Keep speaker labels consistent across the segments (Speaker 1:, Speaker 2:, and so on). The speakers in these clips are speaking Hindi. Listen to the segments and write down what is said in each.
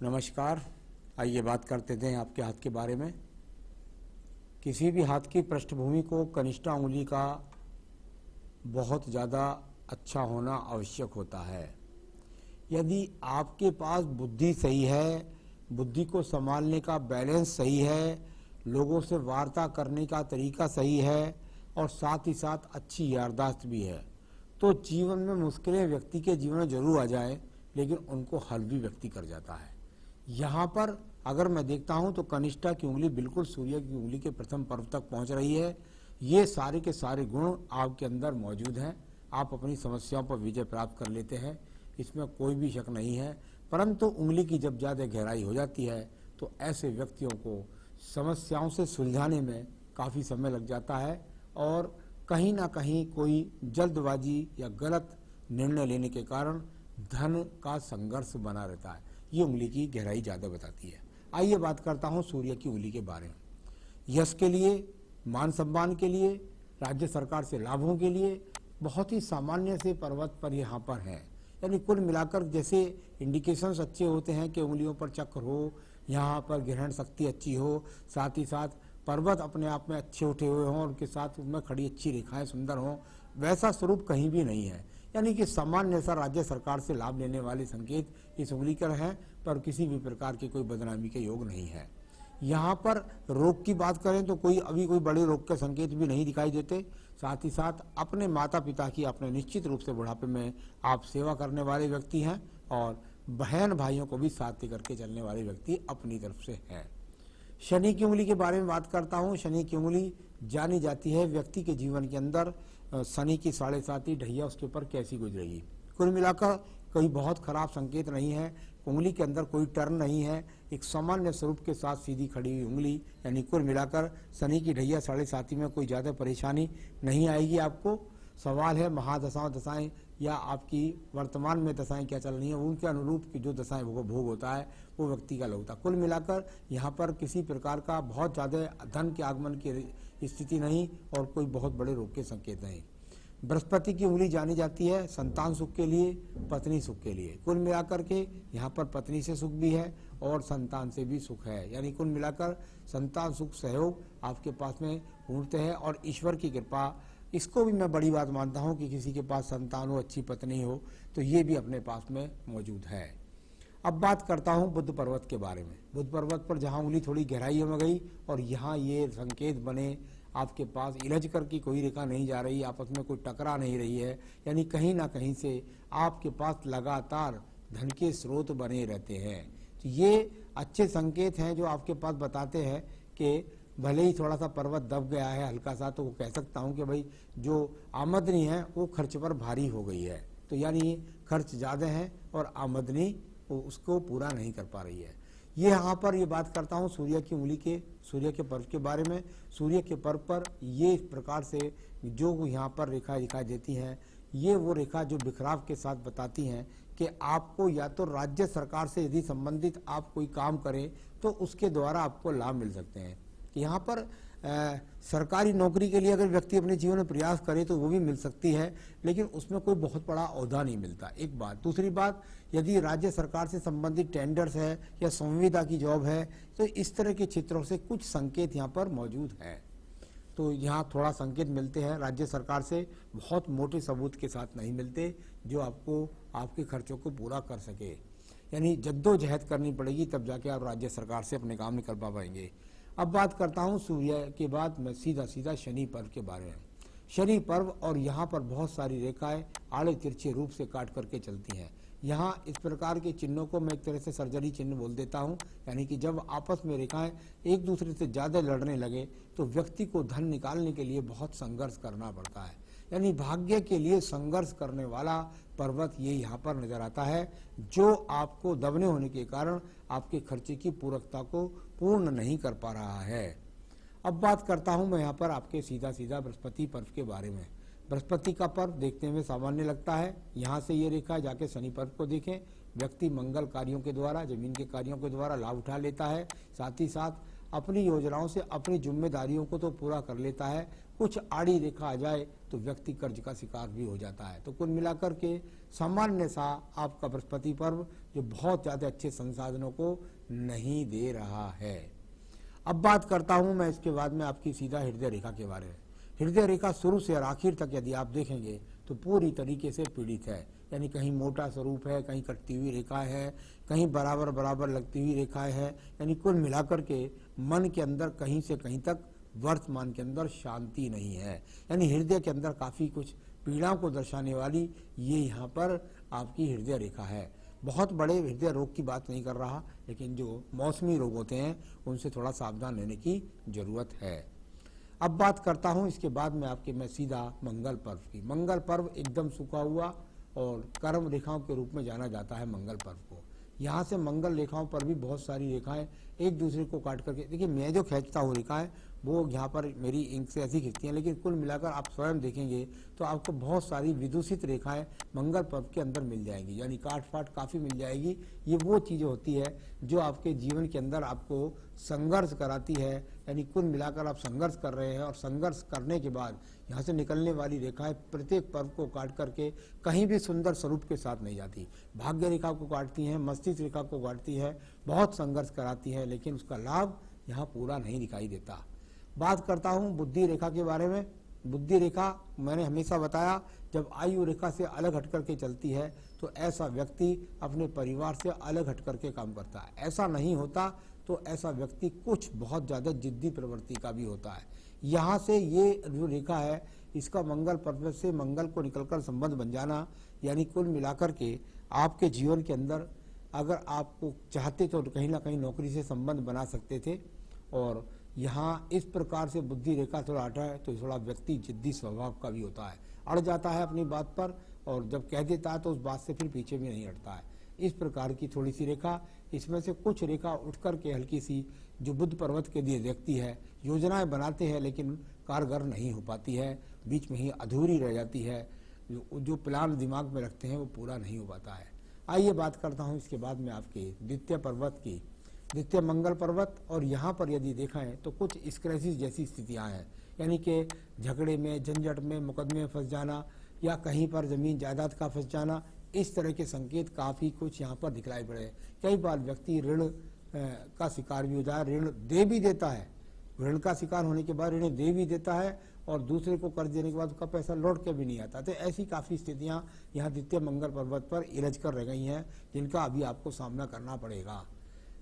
Speaker 1: नमस्कार। आइए बात करते थे आपके हाथ के बारे में। किसी भी हाथ की पृष्ठभूमि को कनिष्ठा उंगली का बहुत ज़्यादा अच्छा होना आवश्यक होता है। यदि आपके पास बुद्धि सही है, बुद्धि को संभालने का बैलेंस सही है, लोगों से वार्ता करने का तरीका सही है और साथ ही साथ अच्छी याददाश्त भी है, तो जीवन में मुश्किलें व्यक्ति के जीवन में जरूर आ जाए, लेकिन उनको हल भी व्यक्ति कर जाता है। यहाँ पर अगर मैं देखता हूँ तो कनिष्ठा की उंगली बिल्कुल सूर्य की उंगली के प्रथम पर्व तक पहुँच रही है। ये सारे के सारे गुण आपके अंदर मौजूद हैं। आप अपनी समस्याओं पर विजय प्राप्त कर लेते हैं, इसमें कोई भी शक नहीं है। परंतु उंगली की जब ज़्यादा गहराई हो जाती है तो ऐसे व्यक्तियों को समस्याओं से सुलझाने में काफ़ी समय लग जाता है और कहीं ना कहीं कोई जल्दबाजी या गलत निर्णय लेने के कारण धन का संघर्ष बना रहता है। ये उंगली की गहराई ज़्यादा बताती है। आइए बात करता हूँ सूर्य की उंगली के बारे में। यश के लिए, मान सम्मान के लिए, राज्य सरकार से लाभों के लिए बहुत ही सामान्य से पर्वत पर यहाँ पर हैं। यानी कुल मिलाकर जैसे इंडिकेशंस अच्छे होते हैं कि उंगलियों पर चक्र हो, यहाँ पर ग्रहण शक्ति अच्छी हो, साथ ही साथ पर्वत अपने आप में अच्छे उठे हुए हों, उनके साथ उनमें खड़ी अच्छी रेखाएं सुंदर हों, वैसा स्वरूप कहीं भी नहीं है। यानी कि सामान्य सा राज्य सरकार से लाभ लेने वाले संकेत इस उंगली कर हैं, पर किसी भी प्रकार की कोई बदनामी के योग नहीं है। यहाँ पर रोग की बात करें तो अभी कोई बड़े रोग के संकेत भी नहीं दिखाई देते। साथ ही साथ अपने माता पिता की अपने निश्चित रूप से बुढ़ापे में आप सेवा करने वाले व्यक्ति हैं और बहन भाइयों को भी साथ करके चलने वाले व्यक्ति अपनी तरफ से हैं। शनि की उंगली के बारे में बात करता हूँ। शनि की उंगली जानी जाती है व्यक्ति के जीवन के अंदर शनि की 7.5 ढैया उसके ऊपर कैसी गुजरेगी। कुल मिलाकर कोई बहुत खराब संकेत नहीं है। उंगली के अंदर कोई टर्न नहीं है, एक सामान्य स्वरूप के साथ सीधी खड़ी हुई उंगली। यानी कुल मिलाकर शनि की ढैया 7.5 में कोई ज़्यादा परेशानी नहीं आएगी आपको। सवाल है महादशाओं दशाएं या आपकी वर्तमान में दशाएं क्या चल रही हैं, उनके अनुरूप की जो दशाएं भोग होता है वो व्यक्ति का लगता है। कुल मिलाकर यहाँ पर किसी प्रकार का बहुत ज़्यादा धन के आगमन की स्थिति नहीं और कोई बहुत बड़े रोग के संकेत नहीं। बृहस्पति की उंगली जानी जाती है संतान सुख के लिए, पत्नी सुख के लिए। कुल मिलाकर के यहाँ पर पत्नी से सुख भी है और संतान से भी सुख है। यानी कुल मिलाकर संतान सुख सहयोग आपके पास में ढूंढते हैं और ईश्वर की कृपा, इसको भी मैं बड़ी बात मानता हूँ कि किसी के पास संतान हो, अच्छी पत्नी हो, तो ये भी अपने पास में मौजूद है। अब बात करता हूँ बुध पर्वत के बारे में। बुध पर्वत पर जहाँ उंगली थोड़ी गहराई में गई और यहाँ ये संकेत बने, आपके पास इलझ कर की कोई रेखा नहीं जा रही, आपस में कोई टकरा नहीं रही है, यानी कहीं ना कहीं से आपके पास लगातार धन के स्रोत बने रहते हैं। तो ये अच्छे संकेत हैं जो आपके पास बताते हैं कि भले ही थोड़ा सा पर्वत दब गया है हल्का सा, तो वो कह सकता हूँ कि भाई जो आमदनी है वो खर्च पर भारी हो गई है। तो यानी खर्च ज़्यादा है और आमदनी उसको पूरा नहीं कर पा रही है। ये यहाँ पर ये बात करता हूँ सूर्य की उंगली के, सूर्य के पर्व के बारे में। सूर्य के पर्व पर ये इस प्रकार से जो यहाँ पर रेखा दिखाई देती हैं, ये वो रेखा जो बिखराव के साथ बताती हैं कि आपको या तो राज्य सरकार से यदि संबंधित आप कोई काम करें तो उसके द्वारा आपको लाभ मिल सकते हैं। यहाँ पर सरकारी नौकरी के लिए अगर व्यक्ति अपने जीवन में प्रयास करे तो वो भी मिल सकती है, लेकिन उसमें कोई बहुत बड़ा ओहदा नहीं मिलता, एक बात। दूसरी बात, यदि राज्य सरकार से संबंधित टेंडर्स है या संविदा की जॉब है तो इस तरह के क्षेत्रों से कुछ संकेत यहाँ पर मौजूद हैं। तो यहाँ थोड़ा संकेत मिलते हैं राज्य सरकार से, बहुत मोटे सबूत के साथ नहीं मिलते जो आपको आपके खर्चों को पूरा कर सके। यानी जद्दोजहद करनी पड़ेगी तब जाके आप राज्य सरकार से अपने काम नहीं कर पाएंगे। अब बात करता हूँ सूर्य के बाद मैं सीधा शनि पर्व के बारे में। शनि पर्व और यहाँ पर बहुत सारी रेखाएं आड़े तिरछे रूप से काट करके चलती हैं। यहाँ इस प्रकार के चिन्हों को मैं एक तरह से सर्जरी चिन्ह बोल देता हूँ। यानी कि जब आपस में रेखाएं एक दूसरे से ज़्यादा लड़ने लगे तो व्यक्ति को धन निकालने के लिए बहुत संघर्ष करना पड़ता है। यानी भाग्य के लिए संघर्ष करने वाला पर्वत ये यहाँ पर नजर आता है, जो आपको दबने होने के कारण आपके खर्चे की पूरकता को पूर्ण नहीं कर पा रहा है। अब बात करता हूँ मैं यहाँ पर आपके सीधा बृहस्पति पर्व के बारे में। बृहस्पति का पर्व देखने में सामान्य लगता है। यहाँ से ये रेखा जाके शनि पर्व को देखें। व्यक्ति मंगल कार्यों के द्वारा, जमीन के कार्यों के द्वारा लाभ उठा लेता है। साथ ही साथ अपनी योजनाओं से अपनी जिम्मेदारियों को तो पूरा कर लेता है, कुछ आड़ी रेखा आ जाए तो व्यक्ति कर्ज का शिकार भी हो जाता है। तो कुल मिलाकर के सामान्य सा आपका बृहस्पति पर्व जो बहुत ज़्यादा अच्छे संसाधनों को नहीं दे रहा है। अब बात करता हूं मैं इसके बाद में आपकी सीधा हृदय रेखा के बारे में। हृदय रेखा शुरू से और आखिर तक यदि आप देखेंगे तो पूरी तरीके से पीड़ित है, यानी कहीं मोटा स्वरूप है, कहीं कटती हुई रेखाएं है, कहीं बराबर बराबर लगती हुई रेखाएं है, यानी कुल मिलाकर के मन के अंदर कहीं से कहीं तक वर्तमान के अंदर शांति नहीं है, यानी हृदय के अंदर काफ़ी कुछ पीड़ाओं को दर्शाने वाली ये यहाँ पर आपकी हृदय रेखा है। बहुत बड़े हृदय रोग की बात नहीं कर रहा, लेकिन जो मौसमी रोग होते हैं उनसे थोड़ा सावधान रहने की जरूरत है। अब बात करता हूँ इसके बाद में आपके मैं सीधा मंगल पर्व की। मंगल पर्व एकदम सूखा हुआ और कर्म रेखाओं के रूप में जाना जाता है मंगल पर्व को। यहाँ से मंगल रेखाओं पर भी बहुत सारी रेखाएं एक दूसरे को काट करके, देखिए मैं जो खींचता हूँ रेखाएं वो यहाँ पर मेरी इंक से ऐसी खींचती हैं, लेकिन कुल मिलाकर आप स्वयं देखेंगे तो आपको बहुत सारी विदूषित रेखाएं मंगल पर्व के अंदर मिल जाएंगी, यानी काट फाट काफ़ी मिल जाएगी। ये वो चीज़ें होती है जो आपके जीवन के अंदर आपको संघर्ष कराती है, यानी कुल मिलाकर आप संघर्ष कर रहे हैं और संघर्ष करने के बाद यहाँ से निकलने वाली रेखाएं प्रत्येक पर्व को काट करके कहीं भी सुंदर स्वरूप के साथ नहीं जाती। भाग्य रेखा को काटती हैं, मस्तिष्क रेखा को काटती है, बहुत संघर्ष कराती है, लेकिन उसका लाभ यहाँ पूरा नहीं दिखाई देता। बात करता हूँ बुद्धि रेखा के बारे में। बुद्धि रेखा मैंने हमेशा बताया जब आयु रेखा से अलग हट करके चलती है तो ऐसा व्यक्ति अपने परिवार से अलग हट करके काम करता है। ऐसा नहीं होता तो ऐसा व्यक्ति कुछ बहुत ज़्यादा जिद्दी प्रवृत्ति का भी होता है। यहाँ से ये जो रेखा है इसका मंगल पर्व से मंगल को निकलकर संबंध बन जाना, यानी कुल मिलाकर के आपके जीवन के अंदर अगर आपको चाहते तो कहीं ना कहीं नौकरी से संबंध बना सकते थे, और यहाँ इस प्रकार से बुद्धि रेखा थोड़ा हटा है तो थोड़ा व्यक्ति जिद्दी स्वभाव का भी होता है, अड़ जाता है अपनी बात पर, और जब कह देता है तो उस बात से फिर पीछे भी नहीं हटता है। इस प्रकार की थोड़ी सी रेखा, इसमें से कुछ रेखा उठ कर के हल्की सी जो बुद्ध पर्वत के लिए देखती है, योजनाएं बनाते हैं लेकिन कारगर नहीं हो पाती है, बीच में ही अधूरी रह जाती है, जो प्लान दिमाग में रखते हैं वो पूरा नहीं हो पाता है। आइए बात करता हूँ इसके बाद में आपके द्वितीय पर्वत की, द्वितीय मंगल पर्वत। और यहाँ पर यदि देखा है तो कुछ स्क्रैचेस जैसी स्थितियाँ हैं, यानी कि झगड़े में, झंझट में, मुकदमे में फंस जाना या कहीं पर जमीन जायदाद का फंस जाना, इस तरह के संकेत काफ़ी कुछ यहाँ पर दिखलाई पड़े। कई बार व्यक्ति ऋण का शिकार भी हो जाए, ऋण दे भी देता है, ऋण का शिकार होने के बाद ऋण दे भी देता है और दूसरे को कर्ज देने के बाद उसका पैसा लौट के भी नहीं आता। तो ऐसी काफ़ी स्थितियाँ यहाँ द्वितीय मंगल पर्वत पर इलझ कर रह गई हैं, जिनका अभी आपको सामना करना पड़ेगा।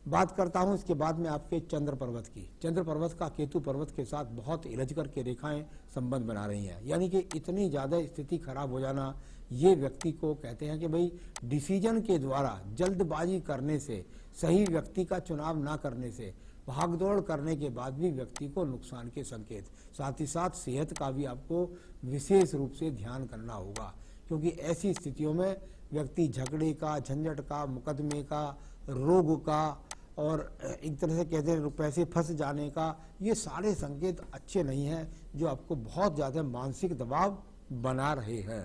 Speaker 1: बात करता हूँ इसके बाद में आपके चंद्र पर्वत की। चंद्र पर्वत का केतु पर्वत के साथ बहुत इलझ कर के रेखाएं संबंध बना रही हैं, यानी कि इतनी ज़्यादा स्थिति खराब हो जाना, ये व्यक्ति को कहते हैं कि भाई डिसीजन के द्वारा जल्दबाजी करने से, सही व्यक्ति का चुनाव ना करने से, भागदौड़ करने के बाद भी व्यक्ति को नुकसान के संकेत। साथ ही साथ सेहत का भी आपको विशेष रूप से ध्यान करना होगा, क्योंकि ऐसी स्थितियों में व्यक्ति झगड़े का, झंझट का, मुकदमे का, रोग का और एक तरह से कहते हैं पैसे फंस जाने का, ये सारे संकेत अच्छे नहीं हैं, जो आपको बहुत ज़्यादा मानसिक दबाव बना रहे हैं।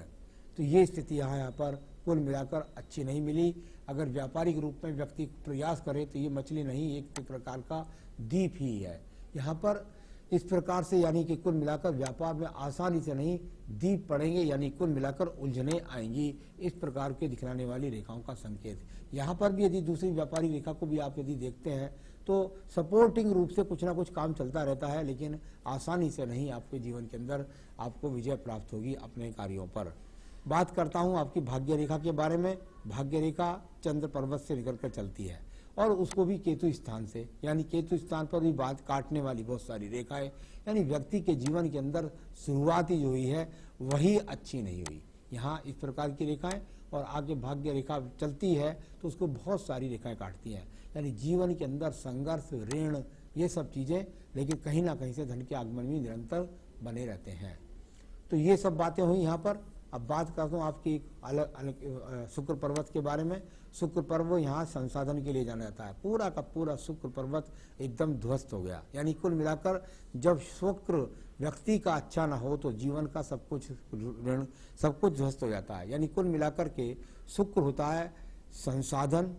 Speaker 1: तो ये स्थिति यहाँ पर कुल मिलाकर अच्छी नहीं मिली। अगर व्यापारिक रूप में व्यक्ति प्रयास करे तो ये मछली नहीं, एक प्रकार का दीप ही है यहाँ पर। इस प्रकार से यानी कि कुल मिलाकर व्यापार में आसानी से नहीं दीप पड़ेंगे, यानी कुल मिलाकर उलझने आएंगी, इस प्रकार के दिखलाने वाली रेखाओं का संकेत। यहाँ पर भी यदि दूसरी व्यापारिक रेखा को भी आप यदि देखते हैं तो सपोर्टिंग रूप से कुछ ना कुछ काम चलता रहता है, लेकिन आसानी से नहीं आपके जीवन के अंदर आपको विजय प्राप्त होगी अपने कार्यों पर। बात करता हूँ आपकी भाग्य रेखा के बारे में। भाग्य रेखा चंद्र पर्वत से निकल कर चलती है और उसको भी केतु स्थान से, यानी केतु स्थान पर भी बात काटने वाली बहुत सारी रेखाएं, यानी व्यक्ति के जीवन के अंदर शुरुआती जो हुई है वही अच्छी नहीं हुई। यहाँ इस प्रकार की रेखाएं और आगे भाग्य रेखा चलती है तो उसको बहुत सारी रेखाएं काटती हैं, यानी जीवन के अंदर संघर्ष, ऋण, ये सब चीज़ें, लेकिन कहीं ना कहीं से धन के आगमन भी निरंतर बने रहते हैं। तो ये सब बातें हुई यहाँ पर। अब बात करता हूँ आपकी अलग अलग शुक्र पर्वत के बारे में। शुक्र पर्व यहाँ संसाधन के लिए जाना जाता है। पूरा का पूरा शुक्र पर्वत एकदम ध्वस्त हो गया, यानी कुल मिलाकर जब शुक्र व्यक्ति का अच्छा ना हो तो जीवन का सब कुछ, ऋण सब कुछ ध्वस्त हो जाता है। यानी कुल मिलाकर के शुक्र होता है संसाधन,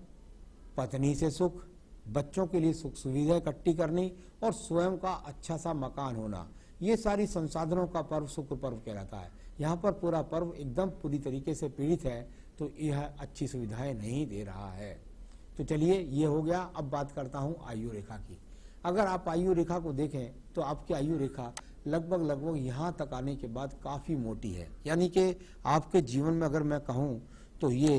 Speaker 1: पत्नी से सुख, बच्चों के लिए सुख सुविधा इकट्ठी करनी और स्वयं का अच्छा सा मकान होना, ये सारी संसाधनों का पर्व शुक्र पर्व कहलाता है। यहाँ पर पूरा पर्व एकदम पूरी तरीके से पीड़ित है, तो यह अच्छी सुविधाएं नहीं दे रहा है। तो चलिए ये हो गया। अब बात करता हूँ आयु रेखा की। अगर आप आयु रेखा को देखें तो आपकी आयु रेखा लगभग यहाँ तक आने के बाद काफ़ी मोटी है, यानी कि आपके जीवन में अगर मैं कहूँ तो ये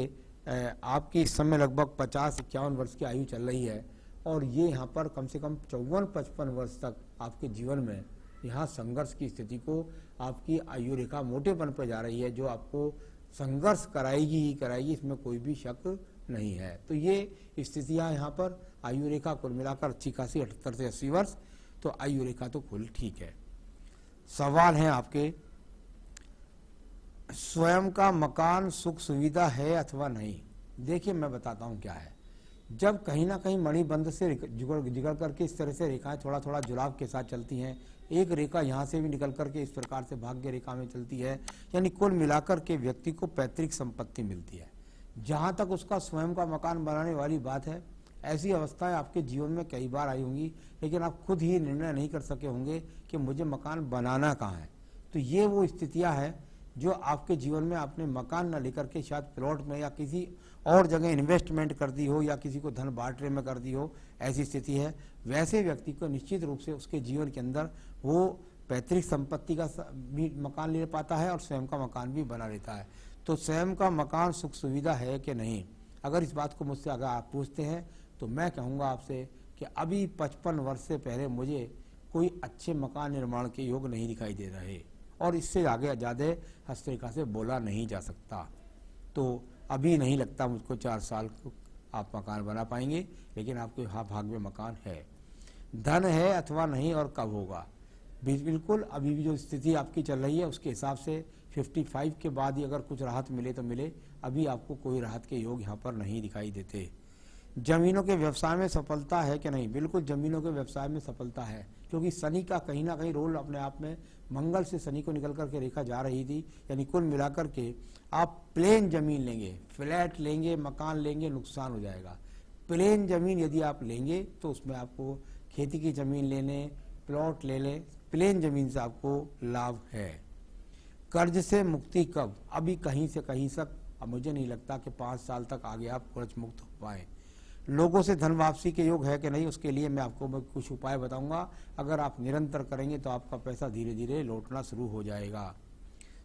Speaker 1: आपकी इस समय लगभग 50-51 वर्ष की आयु चल रही है, और ये यहाँ पर कम से कम 54-55 वर्ष तक आपके जीवन में यहाँ संघर्ष की स्थिति को आपकी आयु रेखा मोटेपन पर जा रही है, जो आपको संघर्ष कराएगी ही कराएगी, इसमें कोई भी शक नहीं है। तो ये स्थितियाँ यहाँ पर आयु रेखा कुल मिलाकर अच्छी खासी 78 से 80 वर्ष, तो आयु रेखा तो कुल ठीक है। सवाल है आपके, स्वयं का मकान सुख सुविधा है अथवा नहीं। देखिए मैं बताता हूँ क्या है। जब कहीं ना कहीं मणिबंध से जिगड़ करके इस तरह से रेखाएं थोड़ा थोड़ा जुड़ाव के साथ चलती हैं, एक रेखा यहाँ से भी निकल करके इस प्रकार से भाग्य रेखा में चलती है, यानी कुल मिलाकर के व्यक्ति को पैतृक संपत्ति मिलती है। जहाँ तक उसका स्वयं का मकान बनाने वाली बात है, ऐसी अवस्थाएं आपके जीवन में कई बार आई होंगी, लेकिन आप खुद ही निर्णय नहीं कर सके होंगे कि मुझे मकान बनाना कहाँ है। तो ये वो स्थितियाँ हैं जो आपके जीवन में आपने मकान न लेकर के शायद प्लॉट में या किसी और जगह इन्वेस्टमेंट कर दी हो, या किसी को धन बांटने में कर दी हो, ऐसी स्थिति है। वैसे व्यक्ति को निश्चित रूप से उसके जीवन के अंदर वो पैतृक संपत्ति का भी मकान ले पाता है और स्वयं का मकान भी बना लेता है। तो स्वयं का मकान सुख सुविधा है कि नहीं, अगर इस बात को मुझसे अगर आप पूछते हैं तो मैं कहूँगा आपसे कि अभी 55 वर्ष से पहले मुझे कोई अच्छे मकान निर्माण के योग नहीं दिखाई दे रहे, और इससे आगे ज़्यादा हस्तरेखा से बोला नहीं जा सकता। तो अभी नहीं लगता मुझको 4 साल आप मकान बना पाएंगे, लेकिन आपके भाग्य में मकान है। धन है अथवा नहीं और कब होगा, बिल्कुल अभी भी जो स्थिति आपकी चल रही है उसके हिसाब से 55 के बाद ही अगर कुछ राहत मिले तो मिले, अभी आपको कोई राहत के योग यहाँ पर नहीं दिखाई देते। जमीनों के व्यवसाय में सफलता है कि नहीं, बिल्कुल जमीनों के व्यवसाय में सफलता है, क्योंकि शनि का कहीं ना कहीं रोल अपने आप में, मंगल से शनि को निकल करके रेखा जा रही थी, यानी कुल मिलाकर के आप प्लेन जमीन लेंगे, फ्लैट लेंगे, मकान लेंगे, नुकसान हो जाएगा। प्लेन जमीन यदि आप लेंगे तो उसमें आपको खेती की जमीन लेने, प्लॉट ले लें, प्लेन जमीन से आपको लाभ है। कर्ज से मुक्ति कब, अभी कहीं से कहीं तक, अब मुझे नहीं लगता कि 5 साल तक आगे आप कर्ज मुक्त हो पाए। लोगों से धन वापसी के योग है कि नहीं, उसके लिए मैं आपको कुछ उपाय बताऊंगा। अगर आप निरंतर करेंगे तो आपका पैसा धीरे धीरे लौटना शुरू हो जाएगा।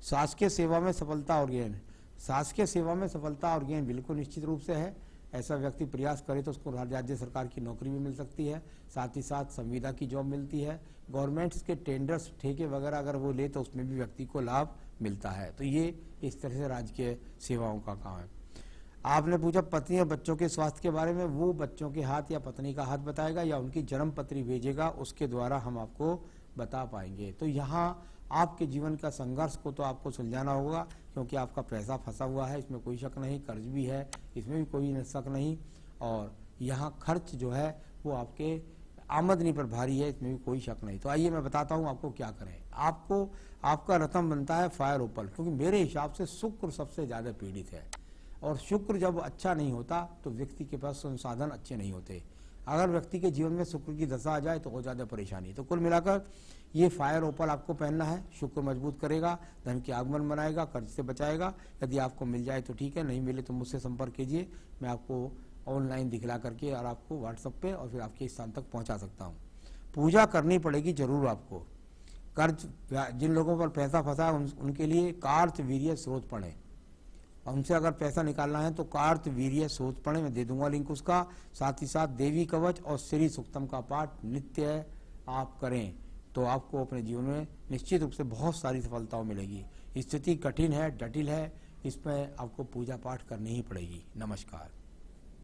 Speaker 1: शासकीय सेवा में सफलता और ज्ञान, शासकीय सेवा में सफलता और ज्ञान बिल्कुल निश्चित रूप से है। ऐसा व्यक्ति प्रयास करे तो उसको राज्य सरकार की नौकरी भी मिल सकती है, साथ ही साथ संविदा की जॉब मिलती है। गवर्नमेंट्स के टेंडर्स, ठेके वगैरह अगर वो ले तो उसमें भी व्यक्ति को लाभ मिलता है। तो ये इस तरह से राजकीय सेवाओं का काम है। आपने पूछा पत्नी और बच्चों के स्वास्थ्य के बारे में, वो बच्चों के हाथ या पत्नी का हाथ बताएगा या उनकी जन्म पत्री भेजेगा, उसके द्वारा हम आपको बता पाएंगे। तो यहाँ आपके जीवन का संघर्ष को तो आपको सुलझाना होगा, क्योंकि आपका पैसा फंसा हुआ है, इसमें कोई शक नहीं, कर्ज भी है, इसमें भी कोई शक नहीं, और यहाँ खर्च जो है वो आपके आमदनी पर भारी है, इसमें भी कोई शक नहीं। तो आइए मैं बताता हूँ आपको क्या करें। आपको आपका रत्न बनता है फायर ओपल, क्योंकि मेरे हिसाब से शुक्र सबसे ज़्यादा पीड़ित है, और शुक्र जब अच्छा नहीं होता तो व्यक्ति के पास संसाधन अच्छे नहीं होते। अगर व्यक्ति के जीवन में शुक्र की दशा आ जाए तो बहुत ज़्यादा परेशानी। तो कुल मिलाकर ये फायर ओपल आपको पहनना है, शुक्र मजबूत करेगा, धन के आगमन बनाएगा, कर्ज से बचाएगा। यदि आपको मिल जाए तो ठीक है, नहीं मिले तो मुझसे संपर्क कीजिए, मैं आपको ऑनलाइन दिखला करके और आपको व्हाट्सएप पे और फिर आपके स्थान तक पहुँचा सकता हूँ। पूजा करनी पड़ेगी जरूर आपको। कर्ज, जिन लोगों पर पैसा फंसा है उनके लिए कार्तवीर्य स्रोत पढ़ें, उनसे अगर पैसा निकालना है तो कार्तवीर्य स्रोत पढ़ें, मैं दे दूंगा लिंक उसका। साथ ही साथ देवी कवच और श्री सूक्तम का पाठ नित्य आप करें तो आपको अपने जीवन में निश्चित रूप से बहुत सारी सफलताओं मिलेगी। स्थिति कठिन है, जटिल है, इसमें आपको पूजा पाठ करनी ही पड़ेगी। नमस्कार।